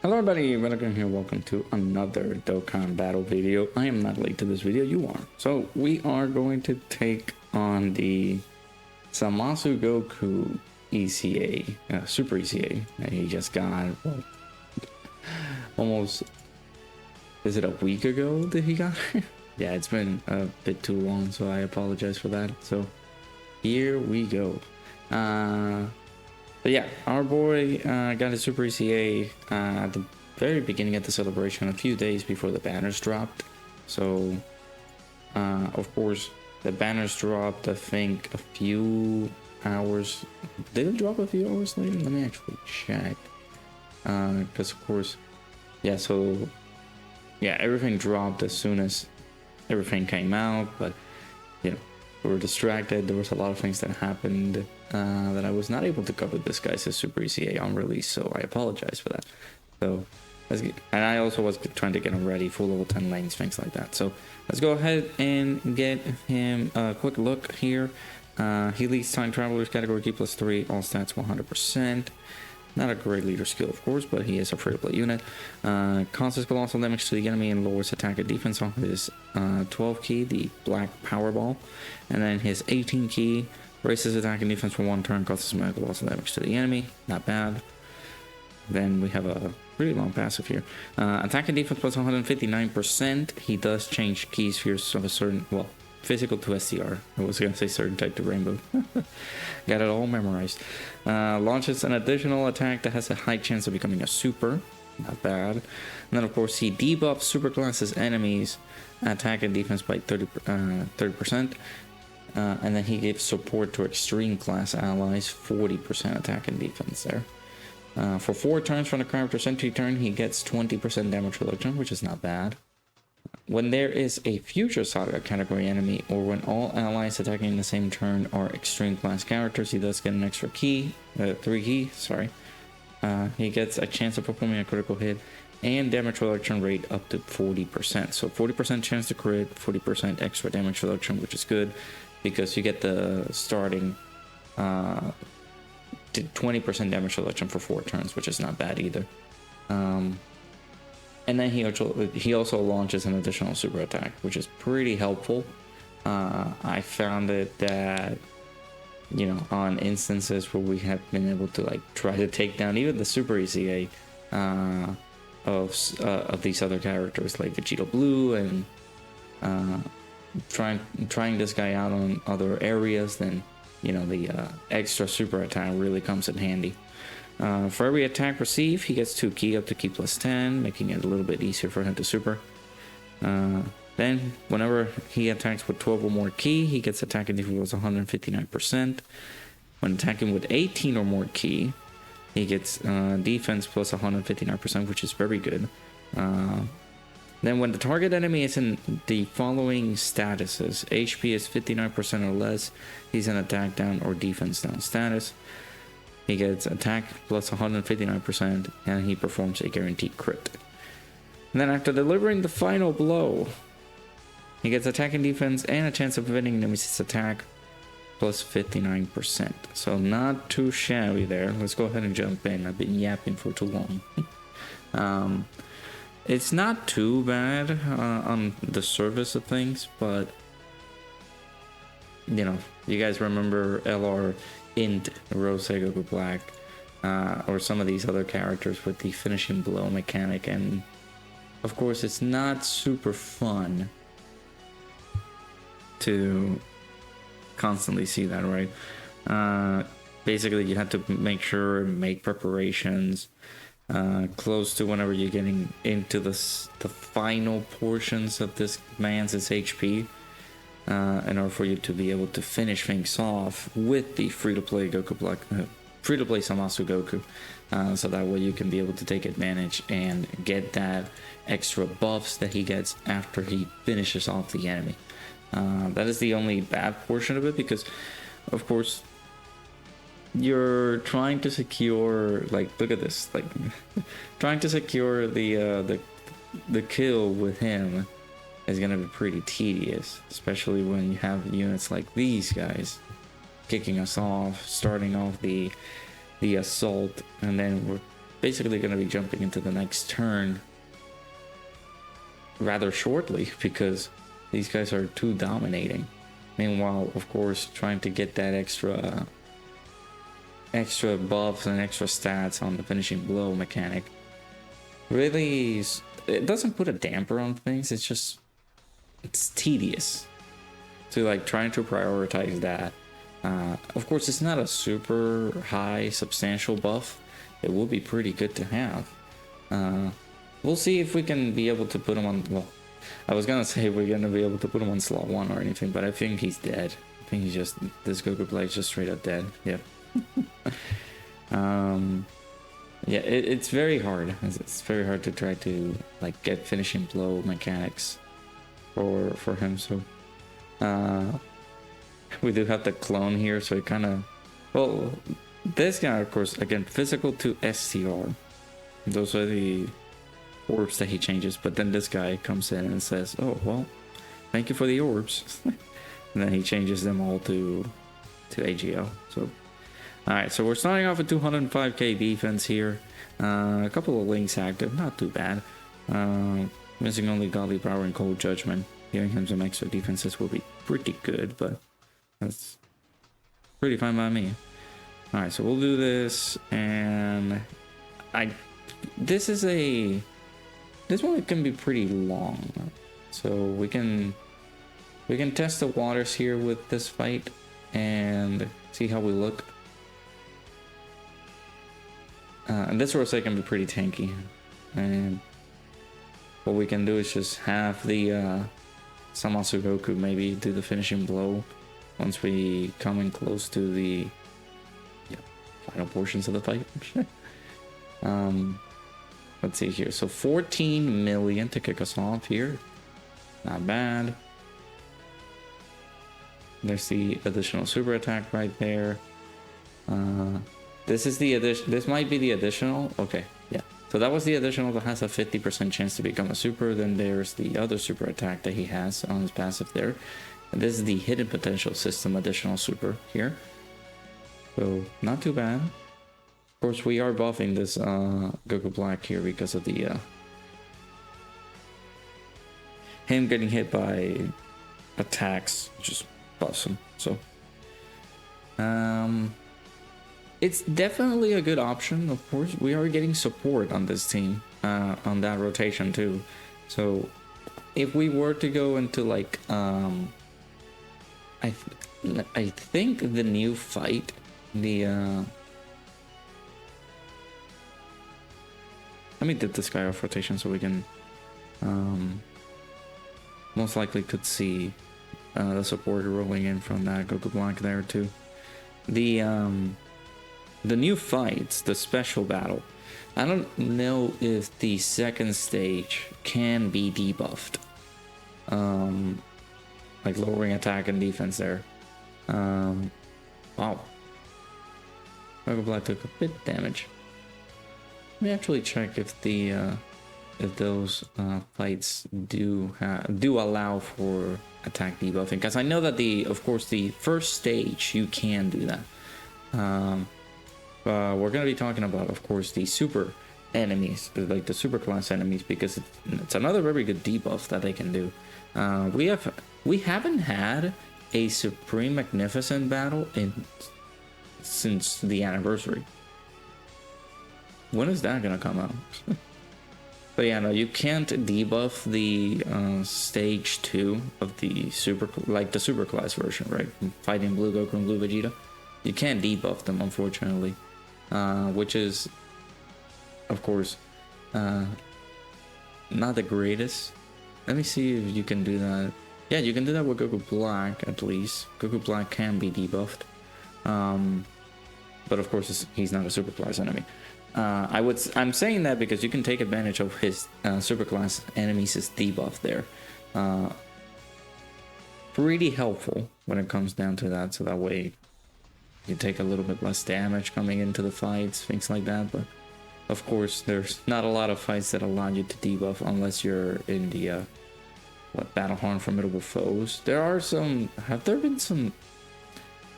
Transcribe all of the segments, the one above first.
Hello everybody, Dokkan here. Welcome to another Dokkan battle video. I am not late to this video, you are. So we are going to take on the Zamasu Goku ECA, Super ECA. He just got, well, almost, is it a week ago that he got it? Yeah, it's been a bit too long, so I apologize for that. So here we go. But yeah, our boy got his Super ECA at the very beginning of the celebration, a few days before the banners dropped. So, of course, the banners dropped, I think, a few hours. Did it drop a few hours later? Let me actually check. Because, of course, yeah, so, yeah, everything dropped as soon as everything came out, but, you know, we were distracted. There was a lot of things that happened that I was not able to cover this guy's Super ECA on release, so I apologize for that. So and I also was trying to get him ready, full level 10 lanes, things like that. So let's go ahead and get him a quick look here. He leads Time Travelers category G+3, all stats 100%. Not a great leader skill, of course, but he is a free-to-play unit. Causes colossal damage to the enemy and lowers attack and defense on his 12 key, the Black Powerball. And then his 18 key raises attack and defense for 1 turn, causes colossal damage to the enemy. Not bad. Then we have a pretty long passive here. Attack and defense plus 159%. He does change key spheres of a certain, well, physical to STR. I was gonna say certain type to rainbow. Got it all memorized. Launches an additional attack that has a high chance of becoming a super. Not bad. And then of course he debuffs superclasses enemies attack and defense by 30%. And then he gives support to extreme class allies, 40% attack and defense there. For 4 turns from the character's entry turn, he gets 20% damage reduction, which is not bad. When there is a future Saga category enemy, or when all allies attacking in the same turn are extreme class characters, he does get an extra key, 3 key, sorry. He gets a chance of performing a critical hit and damage reduction rate up to 40%. So 40% chance to crit, 40% extra damage reduction, which is good because you get the starting 20% damage reduction for 4 turns, which is not bad either. And then he also launches an additional super attack, which is pretty helpful. I found it that, you know, on instances where we have been able to like try to take down even the Super ECA of these other characters like Vegeta Blue and trying this guy out on other areas, then you know the extra super attack really comes in handy. For every attack received, he gets 2 key up to key plus 10, making it a little bit easier for him to super. Then, whenever he attacks with 12 or more key, he gets attack and defense 159%. When attacking with 18 or more key, he gets defense plus 159%, which is very good. Then when the target enemy is in the following statuses, HP is 59% or less, he's in attack down or defense down status. He gets attack plus 159% and he performs a guaranteed crit. And then after delivering the final blow, he gets attack and defense and a chance of preventing Nemesis attack plus 59%. So not too shabby there. Let's go ahead and jump in. I've been yapping for too long. It's not too bad on the surface of things, but you know, you guys remember LR Int, Rose Goku Black, or some of these other characters with the finishing blow mechanic, and of course it's not super fun to constantly see that, right? Basically you have to make sure and make preparations close to whenever you're getting into the final portions of this man's HP, in order for you to be able to finish things off with the free-to-play Goku Black, free-to-play Zamasu Goku, so that way you can be able to take advantage and get that extra buffs that he gets after he finishes off the enemy. That is the only bad portion of it, because of course you're trying to secure, like, look at this, like trying to secure the kill with him is gonna be pretty tedious, especially when you have units like these guys kicking us off, starting off the assault, and then we're basically going to be jumping into the next turn rather shortly because these guys are too dominating. Meanwhile, of course, trying to get that extra buffs and extra stats on the finishing blow mechanic really, it doesn't put a damper on things. It's tedious to like trying to prioritize that. Of course, it's not a super high substantial buff. It will be pretty good to have. We'll see if we can be able to put him on, well, I was gonna say we're gonna be able to put him on slot 1 or anything, but I think he's dead. I think he's just, this Goku play is just straight up dead. Yep. Yeah, it's very hard. It's very hard to try to like get finishing blow mechanics for him. So we do have the clone here, so it kind of, well, this guy, of course, again, physical to STR. Those are the orbs that he changes, but then this guy comes in and says, oh, well, thank you for the orbs. And then he changes them all to AGL. So, alright, so we're starting off with 205k defense here. A couple of links active, not too bad. Missing only Godly Power and Cold Judgment. Giving him some extra defenses will be pretty good, but that's pretty fine by me. Alright, so we'll do this, and this one can be pretty long, so we can test the waters here with this fight and see how we look. And this Rosé can be pretty tanky, and what we can do is just have the Zamasu Goku maybe do the finishing blow once we come in close to the final portions of the fight. Let's see here. So 14 million to kick us off here. Not bad. There's the additional super attack right there. This is the addition. This might be the additional. Okay, yeah. So that was the additional that has a 50% chance to become a super. Then there's the other super attack that he has on his passive there. And this is the hidden potential system additional super here. So not too bad. Of course, we are buffing this Goku Black here because of the him getting hit by attacks, just buffs him. So it's definitely a good option. Of course, we are getting support on this team on that rotation too. So if we were to go into like I think the new fight, the let me dip this guy off rotation so we can most likely could see the support rolling in from that Goku Black there too. The new fights, the special battle, I don't know if the second stage can be debuffed, like lowering attack and defense there. Wow, Goku Black took a bit of damage. Let me actually check if if those fights do allow for attack debuffing, because I know that of course the first stage you can do that. We're gonna be talking about, of course, the super enemies, like the super class enemies, because it's another very good debuff that they can do. We haven't had a Supreme Magnificent battle since the anniversary. When is that gonna come out? But yeah, no, you can't debuff the stage 2 of the super class version, right? Fighting Blue Goku and Blue Vegeta. You can't debuff them, unfortunately, which is, of course, not the greatest. Let me see if you can do that. Yeah, you can do that with Goku Black, at least. Goku Black can be debuffed, but of course he's not a super class enemy. I'm saying that because you can take advantage of his super class enemies' debuff there. Pretty helpful when it comes down to that, so that way you take a little bit less damage coming into the fights, things like that. But of course, there's not a lot of fights that allow you to debuff unless you're in the Battle Harm Formidable Foes. There are some. Have there been some?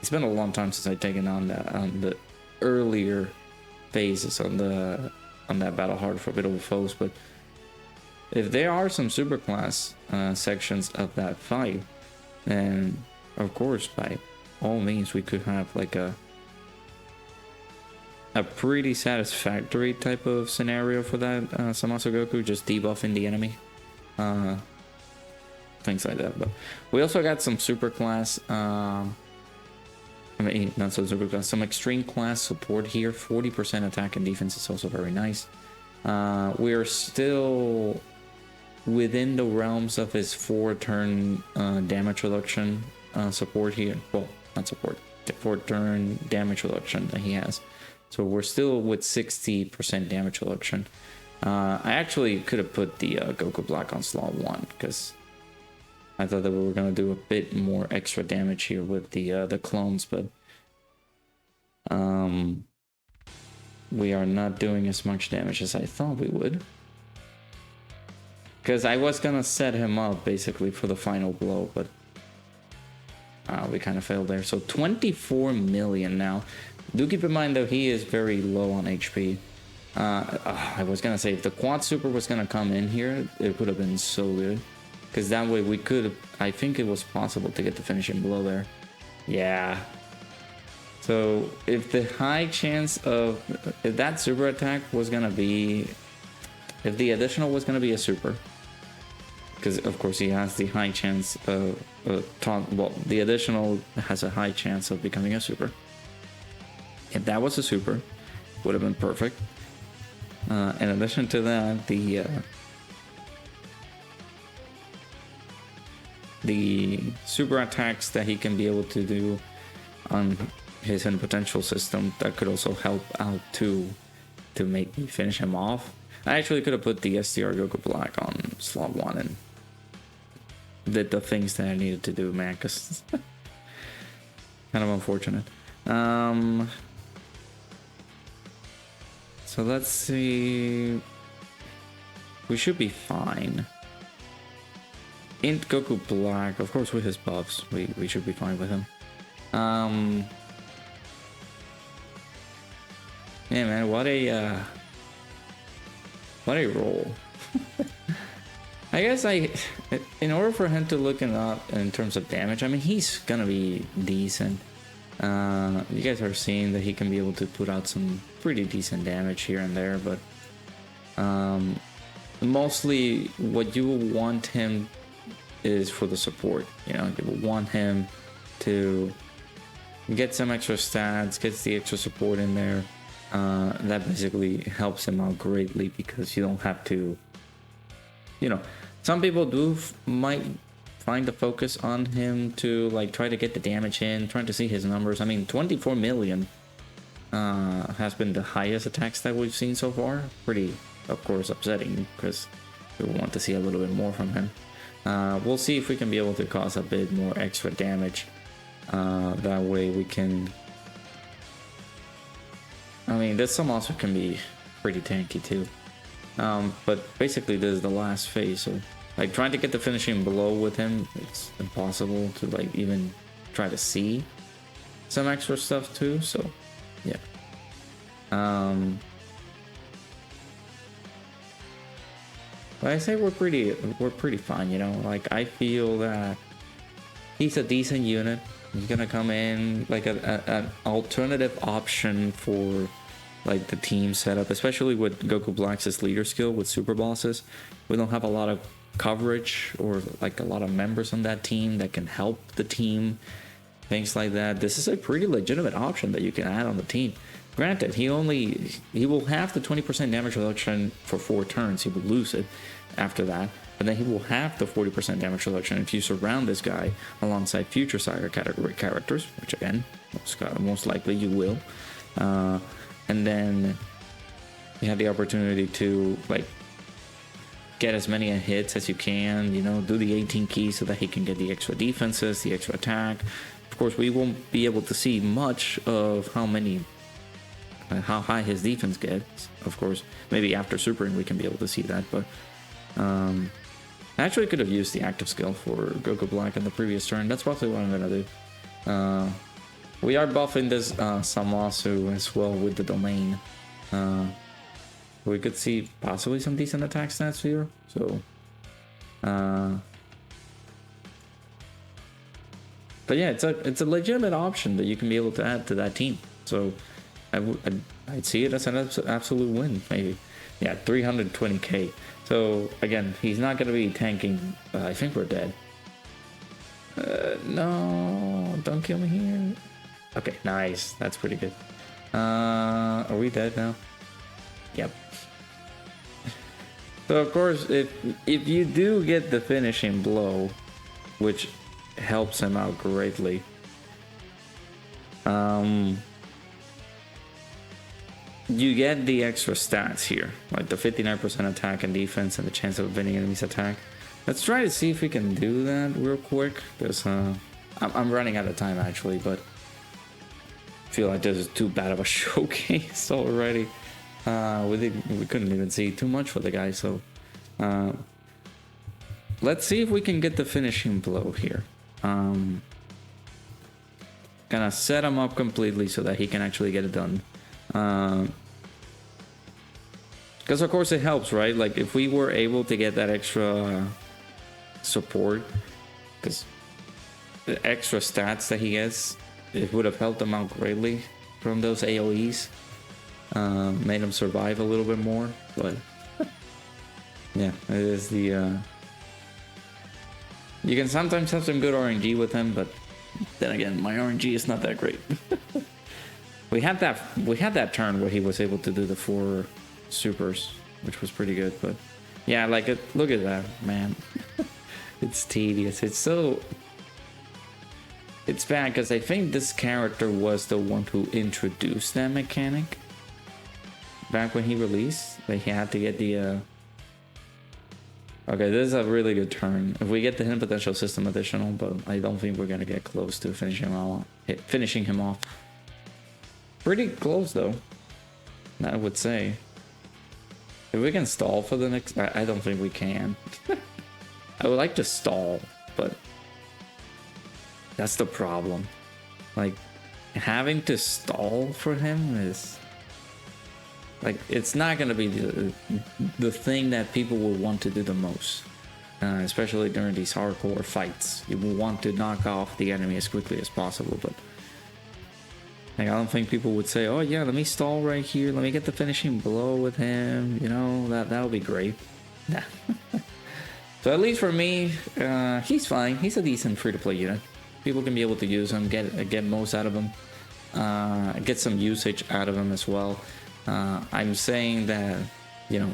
It's been a long time since I've taken on the earlier phases on the on that battle hard formidable foes. But if there are some superclass sections of that fight, then of course by all means we could have like a pretty satisfactory type of scenario for that Zamasu Goku, just debuffing the enemy, things like that. But we also got some superclass, I mean, not so superclass, some extreme class support here. 40% attack and defense is also very nice. We are still within the realms of his 4-turn damage reduction support here. Well, not support, 4-turn damage reduction that he has. So we're still with 60% damage reduction. I actually could have put the Goku Black on slot 1 because I thought that we were going to do a bit more extra damage here with the clones, but we are not doing as much damage as I thought we would. Because I was going to set him up basically for the final blow, but we kind of failed there. So 24 million now. Do keep in mind though, he is very low on HP. I was gonna say if the quad super was gonna come in here, it would have been so good, because that way we could, I think it was possible to get the finishing blow there. Yeah. So if the high chance of, if that super attack was gonna be, if the additional was gonna be a super, because of course he has the high chance of, well, the additional has a high chance of becoming a super. If that was a super, would have been perfect. In addition to that, the super attacks that he can be able to do on his hidden potential system, that could also help out to make me finish him off. I actually could have put the STR Goku Black on slot 1 and did the things that I needed to do, man, because kind of unfortunate. So let's see. We should be fine. Int Goku Black, of course with his buffs, we should be fine with him. Yeah, man, what a roll. I guess in order for him to look it up in terms of damage, I mean, he's gonna be decent. You guys are seeing that he can be able to put out some pretty decent damage here and there, but mostly what you will want him is for the support. You know, you will want him to get some extra stats, gets the extra support in there. That basically helps him out greatly, because you don't have to, you know, some people might find the focus on him to like try to get the damage in, trying to see his numbers. I mean, 24 million has been the highest attacks that we've seen so far. Pretty, of course, upsetting, because we want to see a little bit more from him. We'll see if we can be able to cause a bit more extra damage. That way we can, I mean, this Zamasu can be pretty tanky too. But basically this is the last phase, so like trying to get the finishing blow with him, it's impossible to like even try to see some extra stuff too. So yeah. But I say we're pretty fine, you know. Like I feel that he's a decent unit. He's gonna come in like an alternative option for like the team setup, especially with Goku Black's leader skill with super bosses. We don't have a lot of coverage or like a lot of members on that team that can help the team, things like that. This is a pretty legitimate option that you can add on the team. Granted, he will have the 20% damage reduction for 4 turns. He will lose it after that, but then he will have the 40% damage reduction if you surround this guy alongside future Saga category characters, which again, most likely you will. And then you have the opportunity to like get as many hits as you can, you know, do the 18 keys so that he can get the extra defenses, the extra attack. Of course, we won't be able to see much of how high his defense gets. Of course, maybe after supering we can be able to see that, but I actually could have used the active skill for Goku Black in the previous turn. That's probably what I'm gonna do. We are buffing this Zamasu as well with the domain. we could see possibly some decent attack stats here. So, but yeah, it's a legitimate option that you can be able to add to that team. So, I'd see it as an absolute win, maybe. Yeah, 320k. So again, he's not gonna be tanking. I think we're dead. No, don't kill me here. Okay, nice. That's pretty good. Are we dead now? Yep. So of course, if you do get the finishing blow, which helps him out greatly, you get the extra stats here, like the 59% attack and defense and the chance of winning enemies attack. Let's try to see if we can do that real quick, because I'm running out of time actually, but I feel like this is too bad of a showcase already. We couldn't even see too much for the guy, so let's see if we can get the finishing blow here. Gonna set him up completely so that he can actually get it done. Because of course it helps, right? Like if we were able to get that extra support, because the extra stats that he gets, it would have helped him out greatly from those AoEs. Made him survive a little bit more, but yeah, it is the you can sometimes have some good RNG with him, but then again, my RNG is not that great. We had that turn where he was able to do the 4 supers, which was pretty good, but yeah, like look at that, man. It's tedious. It's bad because I think this character was the one who introduced that mechanic back when he released. Like he had to get the okay, this is a really good turn. If we get the hidden potential system additional, but I don't think we're gonna get close to finishing him off. Pretty close though, I would say. If we can stall for the next, I don't think we can. I would like to stall, but that's the problem. Like having to stall for him is like, it's not gonna be the thing that people will want to do the most, especially during these hardcore fights. You will want to knock off the enemy as quickly as possible, but like, I don't think people would say, oh yeah, let me stall right here, let me get the finishing blow with him, you know, that would be great. Nah. So at least for me, he's fine. He's a decent free-to-play unit. People can be able to use him, get most out of him, get some usage out of him as well. I'm saying that, you know,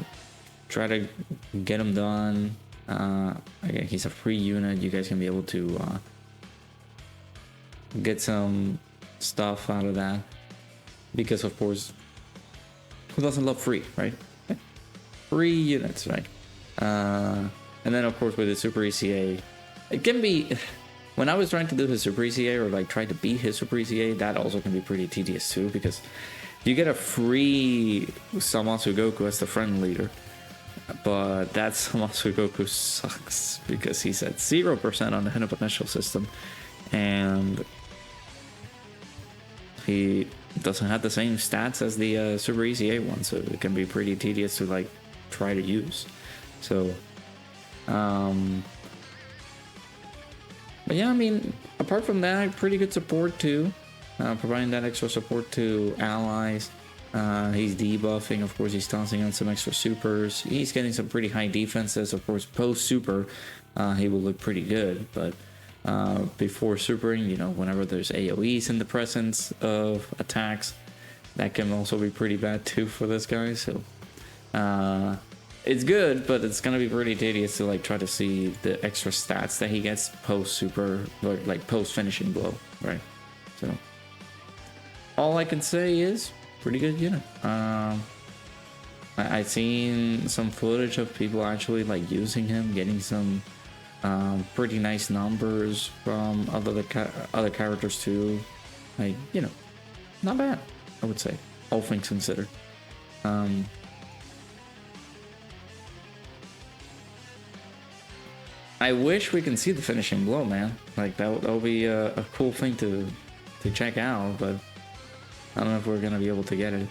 try to get him done. Again, he's a free unit. You guys can be able to get some stuff out of that, because of course, who doesn't love free, right? Free units, right? And then of course with the Super ECA, it can be, when I was trying to do his Super ECA or like try to beat his Super ECA, that also can be pretty tedious too, because you get a free Zamasu Goku as the friend leader, but that Zamasu Goku sucks because he's at 0% on the hidden potential system, and he doesn't have the same stats as the Super ECA one, so it can be pretty tedious to like try to use. So, but yeah, I mean, apart from that, pretty good support too, providing that extra support to allies. He's debuffing, of course, he's tossing on some extra supers. He's getting some pretty high defenses, of course. Post super, he will look pretty good, but before supering, you know, whenever there's AoEs in the presence of attacks, that can also be pretty bad too for this guy. So it's good, but it's gonna be pretty tedious to like try to see the extra stats that he gets post super, or like post finishing blow, right? So all I can say is pretty good unit. I've seen some footage of people actually like using him, getting some pretty nice numbers from other characters too. Like, you know, not bad, I would say, all things considered. I wish we can see the finishing blow, man. Like that would be a cool thing to check out, but I don't know if we're gonna be able to get it.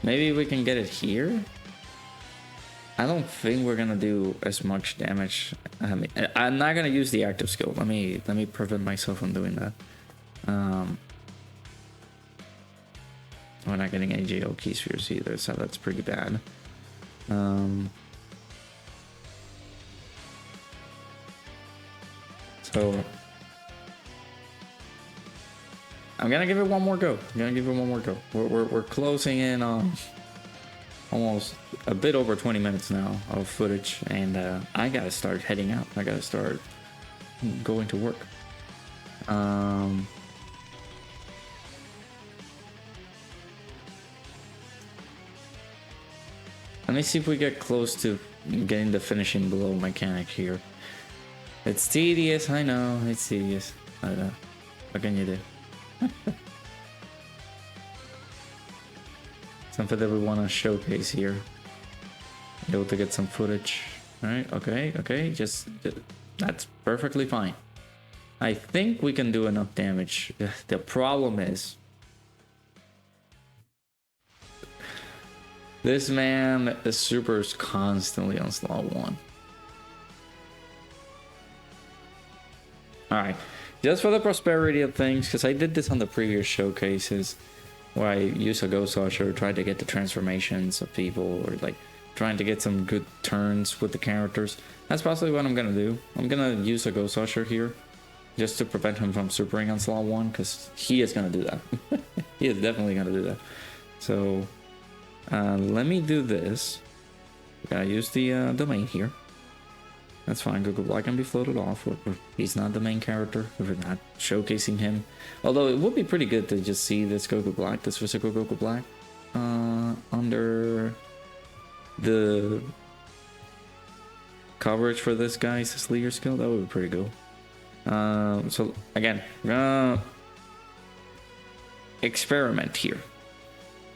Maybe we can get it here. I don't think we're gonna do as much damage. I mean, I'm not gonna use the active skill. Let me prevent myself from doing that. We're not getting any JO key spheres either, so that's pretty bad. So I'm gonna give it one more go. We're closing in on almost a bit over 20 minutes now of footage, and I gotta start heading out. I gotta start going to work. Let me see if we get close to getting the finishing blow mechanic here. It's tedious, I know, it's tedious. I know. What can you do? Something that we want to showcase here. Able to get some footage. Alright, okay, just that's perfectly fine. I think we can do enough damage. The problem is this man is supers constantly on slot 1. Alright, just for the prosperity of things, because I did this on the previous showcases where I used a Ghost Usher, tried to get the transformations of people, or like trying to get some good turns with the characters. That's possibly what I'm gonna do. I'm gonna use a Ghost Usher here just to prevent him from supering on slot 1, because he is gonna do that. He is definitely gonna do that. So let me do this. Gotta use the domain here. That's fine. Goku Black can be floated off. He's not the main character. We're not showcasing him. Although it would be pretty good to just see this Goku Black, this physical Goku Black, under the coverage for this guy's leader skill. That would be pretty cool. So again, we're gonna experiment here.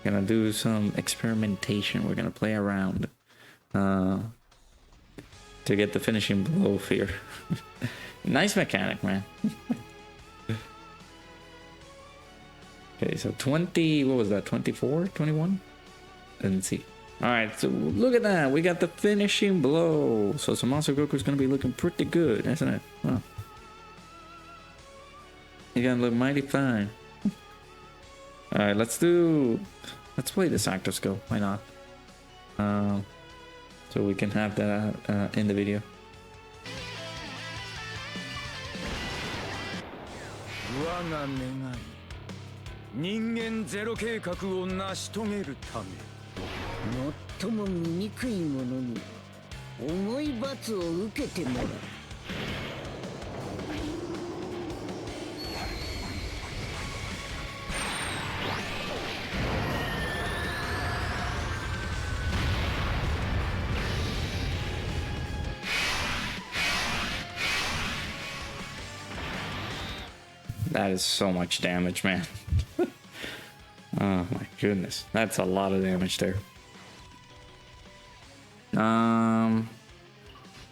Gonna do some experimentation. We're gonna play around to get the finishing blow here. Nice mechanic, man. Okay, so 20, what was that, 24, 21? Didn't see. Alright, so look at that, we got the finishing blow. So Zamasu Goku's gonna be looking pretty good, isn't it? Huh. He's gonna look mighty fine. Alright, let's play this actor skill, why not? So we can have that in the video. That is so much damage, man. Oh my goodness, that's a lot of damage there. All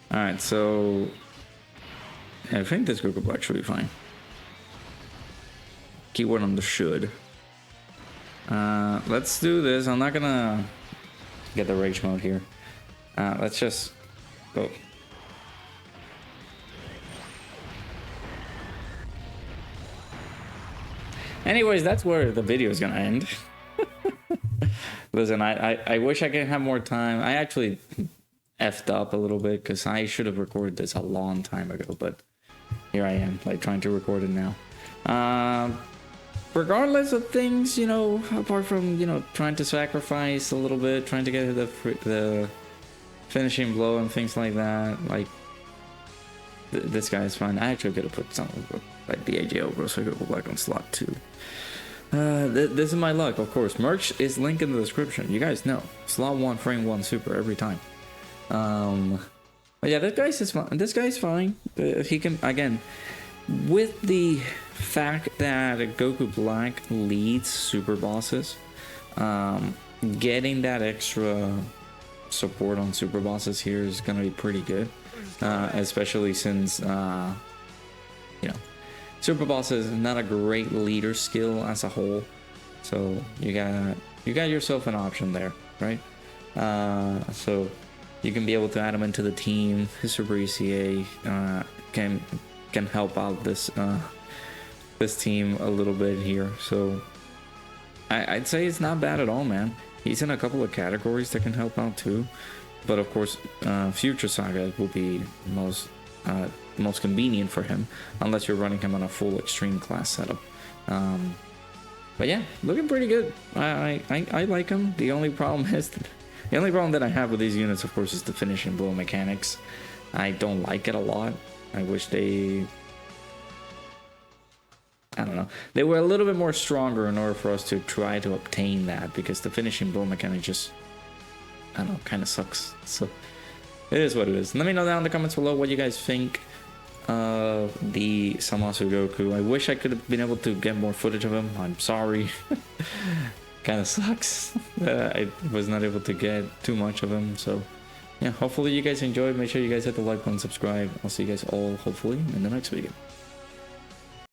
right, so I think this Goku Black should be fine. Keyword on the should. Let's do this. I'm not gonna get the rage mode here. Let's just go. Anyways, that's where the video is gonna end. Listen, I wish I could have more time. I actually effed up a little bit because I should have recorded this a long time ago, but here I am, like trying to record it now. Regardless of things, you know, apart from, you know, trying to sacrifice a little bit, trying to get the finishing blow and things like that, like this guy is fine. I actually could have put something like the AJO Grosso Goku Black on slot 2. This is my luck, of course. Merch is linked in the description. You guys know. Slot 1, frame 1 super every time. But yeah, this guy's fine. He can, again, with the fact that Goku Black leads super bosses, getting that extra support on super bosses here is gonna be pretty good, especially since you know, super bosses is not a great leader skill as a whole, so you got yourself an option there, right? So you can be able to add him into the team. His Super ECA can help out this this team a little bit here. So I'd say it's not bad at all, man. He's in a couple of categories that can help out too, but of course, Future Saga will be most convenient for him, unless you're running him on a full extreme class setup. But yeah, looking pretty good. I like him. The only problem that I have with these units, of course, is the finishing blow mechanics. I don't like it a lot. I wish they, I don't know, they were a little bit more stronger in order for us to try to obtain that, because the finishing blow mechanic just, I don't know, kind of sucks. So it is what it is. Let me know down in the comments below what you guys think of the Zamasu Goku. I wish I could have been able to get more footage of him. I'm sorry. Kind of sucks that I was not able to get too much of him. So yeah, hopefully you guys enjoyed. Make sure you guys hit the like button, subscribe. I'll see you guys all hopefully in the next video.